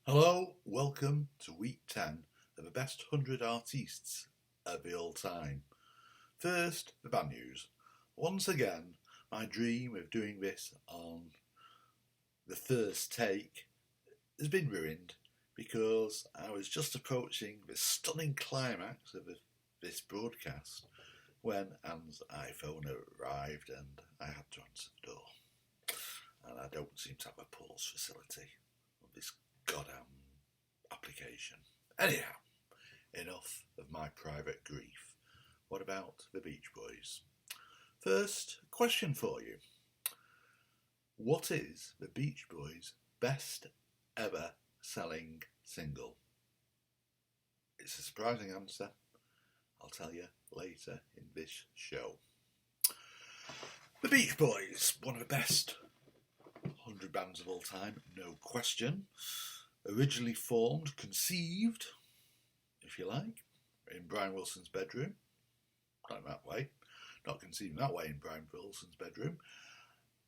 Hello, welcome to week 10 of the best 100 artists of the all time. First, the bad news. Once again, my dream of doing this on the first take has been ruined because I was just approaching the stunning climax of this broadcast when Anne's iPhone arrived and I had to answer the door. And I don't seem to have a pause facility on this goddamn application. Anyhow, enough of my private grief. What about the Beach Boys? First, question for you. What is the Beach Boys' best ever selling single? It's a surprising answer. I'll tell you later in this show. The Beach Boys, one of the best 100 bands of all time, no question. Originally formed, conceived, if you like, in Brian Wilson's bedroom. Not that way. Not conceived that way in Brian Wilson's bedroom.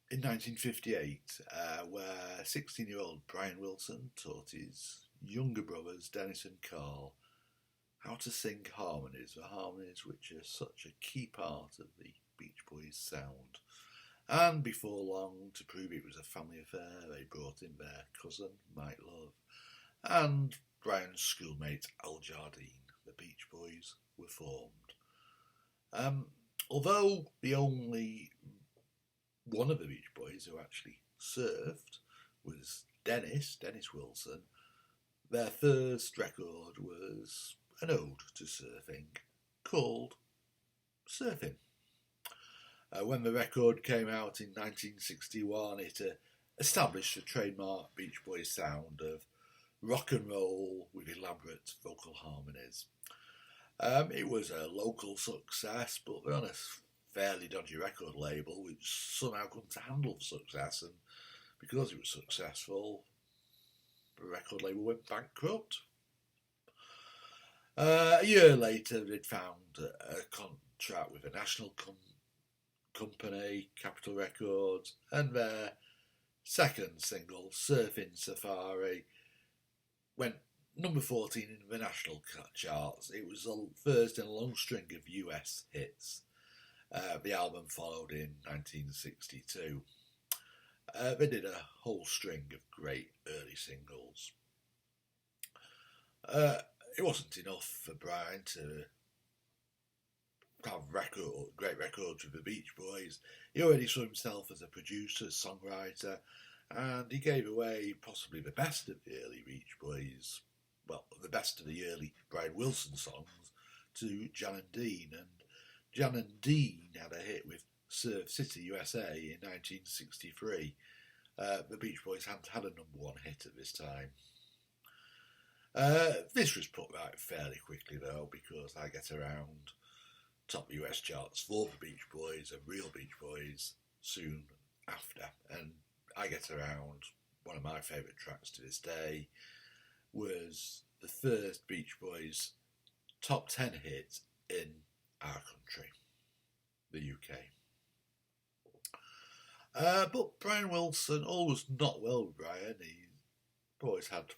In 1958, where 16-year-old Brian Wilson taught his younger brothers, Dennis and Carl, how to sing harmonies, the harmonies which are such a key part of the Beach Boys' sound. And before long, to prove it was a family affair, they brought in their cousin, Mike Love, and Brian's schoolmate Al Jardine. The Beach Boys were formed. Although the only one of the Beach Boys who actually surfed was Dennis Wilson, their first record was an ode to surfing called Surfing. When the record came out in 1961, it established the trademark Beach Boys sound of rock and roll with elaborate vocal harmonies. It was a local success, but they're on a fairly dodgy record label which somehow couldn't handle the success, and because it was successful, the record label went bankrupt. A year later, they'd found a contract with a national company, Capitol Records, and their second single, Surfing Safari, went number 14 in the national charts. It was the first in a long string of US hits. The album followed in 1962. They did a whole string of great early singles. It wasn't enough for Brian to have great records with the Beach Boys. He already saw himself as a producer, songwriter, and he gave away possibly the best of the early Beach Boys, well, the best of the early Brian Wilson songs, to Jan and Dean. And Jan and Dean had a hit with Surf City, USA in 1963. The Beach Boys hadn't had a number one hit at this time. This was put right fairly quickly, though, because I Get Around top US charts for the Beach Boys and Real Beach Boys soon after. And I Get Around, one of my favourite tracks to this day, was the first Beach Boys top 10 hit in our country, the UK. But Brian Wilson, all was not well with Brian. He always had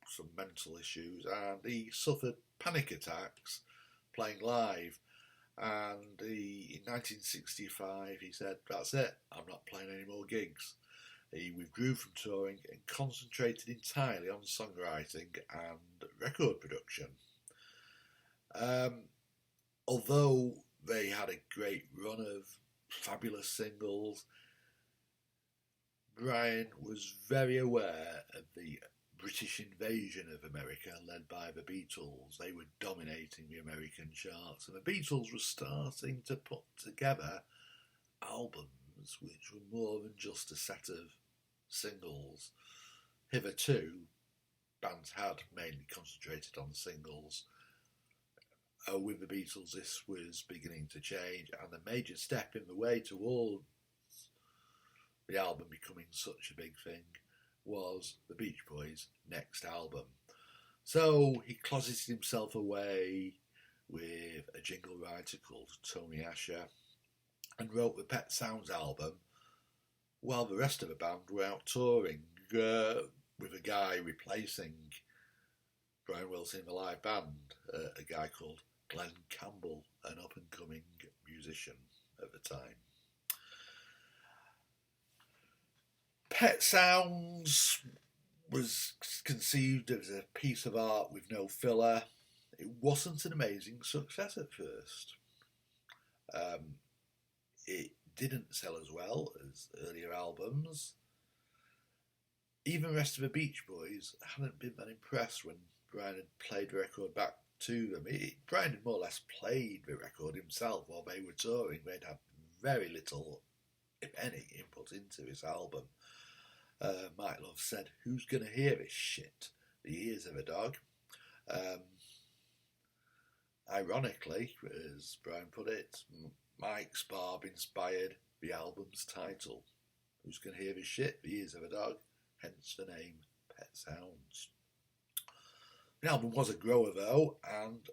some mental issues and he suffered panic attacks playing live. And in 1965, he said, "That's it, I'm not playing any more gigs." He withdrew from touring and concentrated entirely on songwriting and record production. Although they had a great run of fabulous singles, Brian was very aware of the British invasion of America led by the Beatles. They were dominating the American charts, and the Beatles were starting to put together albums which were more than just a set of singles. Hitherto, bands had mainly concentrated on singles. With the Beatles, this was beginning to change, and a major step in the way towards the album becoming such a big thing was the Beach Boys' next album. So he closeted himself away with a jingle writer called Tony Asher and wrote the Pet Sounds album while the rest of the band were out touring with a guy replacing Brian Wilson in the live band, a guy called Glenn Campbell, an up-and-coming musician at the time. Pet Sounds was conceived as a piece of art with no filler. It wasn't an amazing success at first. It didn't sell as well as earlier albums. Even the rest of the Beach Boys hadn't been that impressed when Brian had played the record back to them. Brian had more or less played the record himself while they were touring. They'd had very little, if any, input into this album. Mike Love said, "Who's going to hear this shit? The ears of a dog." Ironically, as Brian put it, Mike's barb inspired the album's title. Who's going to hear this shit? The ears of a dog. Hence the name Pet Sounds. The album was a grower though, and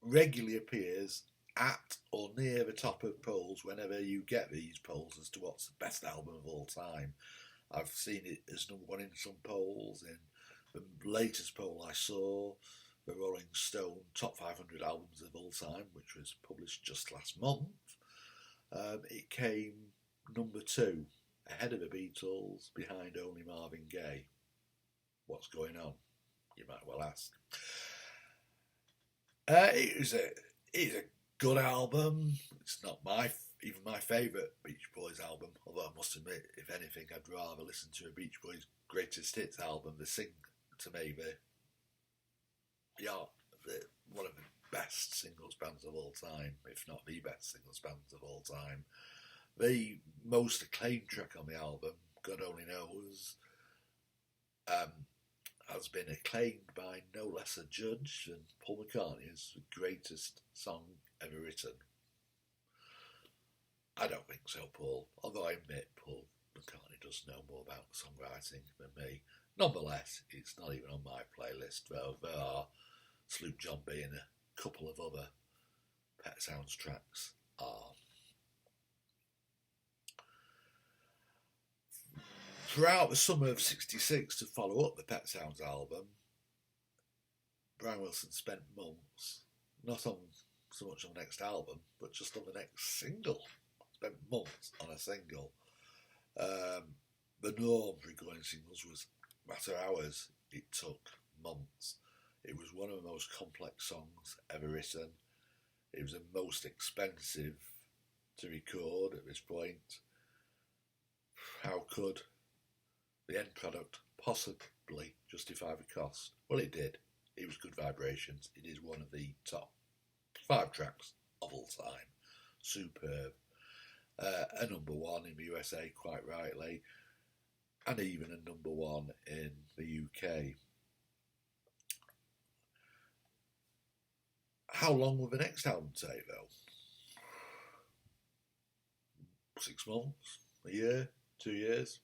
regularly appears at or near the top of polls whenever you get these polls as to what's the best album of all time. I've seen it as number one in some polls. In the latest poll I saw, the Rolling Stone Top 500 Albums of All Time, which was published just last month, it came number 2, ahead of the Beatles, behind only Marvin Gaye. What's going on? You might well ask. It's a good album. It's not even my favourite Beach Boys album, although I must admit, if anything, I'd rather listen to a Beach Boys greatest hits album. They sing, to me, one of the best singles bands of all time, if not the best singles bands of all time. The most acclaimed track on the album, God Only Knows, has been acclaimed by no less a judge than Paul McCartney as the greatest song ever written. I don't think so, Paul, although I admit Paul McCartney does know more about songwriting than me. Nonetheless, it's not even on my playlist, though there are Sloop John B and a couple of other Pet Sounds tracks are. Throughout the summer of '66, to follow up the Pet Sounds album, Brian Wilson spent months, not on so much on the next album, but just on the next single. Spent months on a single. The norm for recording singles was matter hours. It took months. It was one of the most complex songs ever written. It was the most expensive to record at this point. How could the end product possibly justify the cost? Well, it did. It was Good Vibrations. It is one of the top 5 tracks of all time. Superb. A number 1 in the USA, quite rightly, and even a number 1 in the UK. How long will the next album take, though? 6 months? A year? 2 years?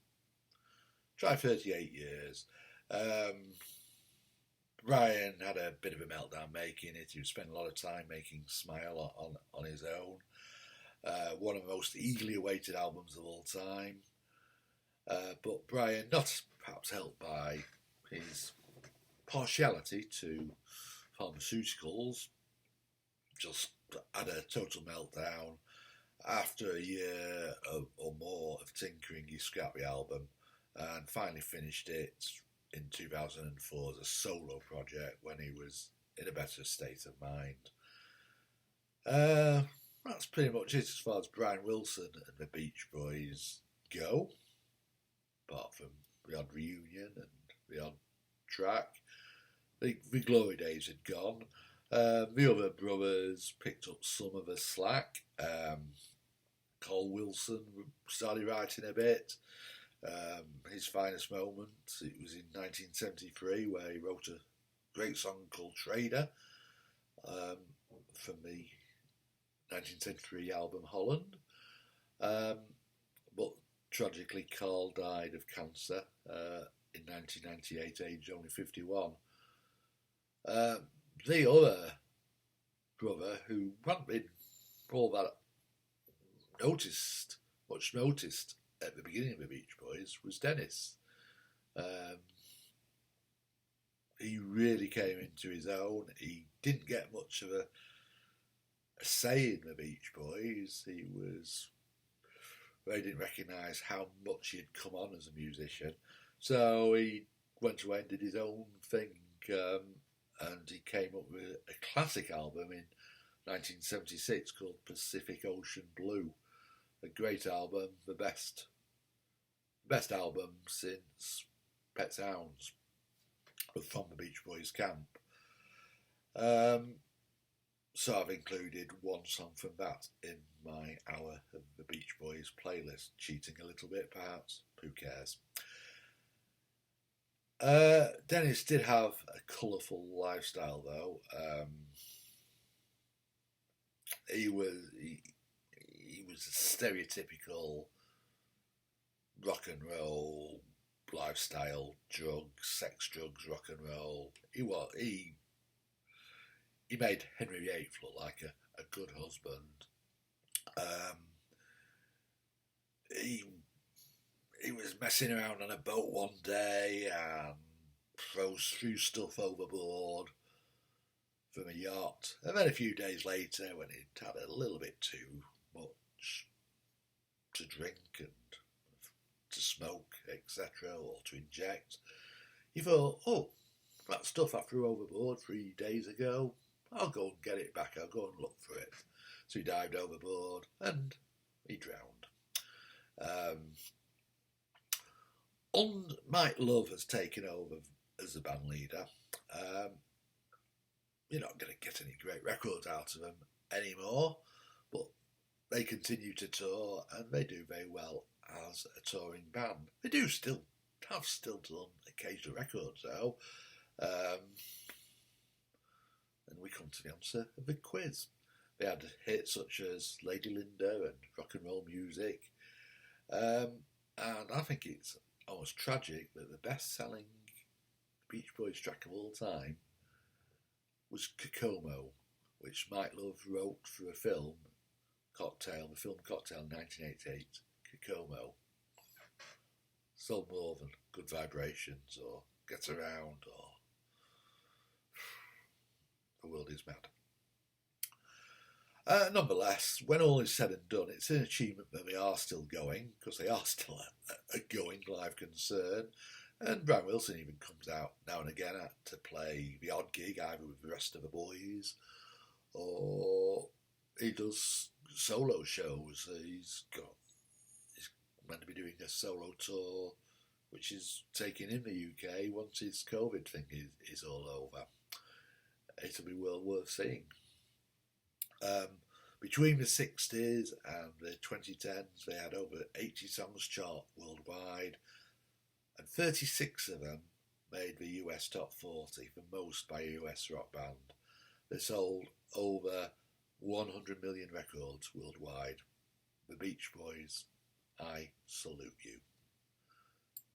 Try 38 years. Brian had a bit of a meltdown making it. He was spending a lot of time making Smile on his own. One of the most eagerly awaited albums of all time. But Brian, not perhaps helped by his partiality to pharmaceuticals, just had a total meltdown. After a year or more of tinkering, he scrapped the album and finally finished it in 2004 as a solo project when he was in a better state of mind. That's pretty much it as far as Brian Wilson and the Beach Boys go, apart from the odd reunion and the odd track. The glory days had gone. The other brothers picked up some of the slack. Cole Wilson started writing a bit. His finest moment, it was in 1973, where he wrote a great song called Trader from the 1973 album Holland. But tragically, Carl died of cancer in 1998, aged only 51. The other brother, who hadn't been all that much noticed at the beginning of the Beach Boys, was Dennis. really came into his own. He didn't get much of a say in the Beach Boys. They didn't recognise how much he had come on as a musician. So he went away and did his own thing. And he came up with a classic album in 1976 called Pacific Ocean Blue. A great album, the best album since Pet Sounds from the Beach Boys camp. So I've included one song from that in my Hour of the Beach Boys playlist. Cheating a little bit, perhaps. Who cares? Dennis did have a colourful lifestyle, though. He was a stereotypical rock and roll lifestyle, sex, drugs, rock and roll. He made Henry VIII look like a good husband. He was messing around on a boat one day and threw stuff overboard from a yacht. And then a few days later, when he'd had a little bit too much to drink and to smoke, etc., or to inject, he thought, oh, that stuff I threw overboard 3 days ago, I'll go and get it back, I'll go and look for it. So he dived overboard and he drowned. Mike Love has taken over as the band leader. You're not going to get any great records out of them anymore, but they continue to tour and they do very well as a touring band. They do still done occasional records though. And we come to the answer of the quiz. They had hits such as Lady Linda and Rock and Roll Music. And I think it's almost tragic that the best-selling Beach Boys track of all time was Kokomo, which Mike Love wrote for a film, the film Cocktail in 1988. Kokomo. Sold more than Good Vibrations or Get Around or The World Is Mad. Nonetheless, when all is said and done, it's an achievement that they are still going, because they are still a going live concern. And Brian Wilson even comes out now and again to play the odd gig, either with the rest of the boys, or he does solo shows. He's meant to be doing a solo tour, which is taking in the UK once his COVID thing is all over. It'll be well worth seeing. Between the 60s and the 2010s, they had over 80 songs chart worldwide, and 36 of them made the US top 40, the most by a US rock band. They sold over 100 million records worldwide. The Beach Boys, I salute you.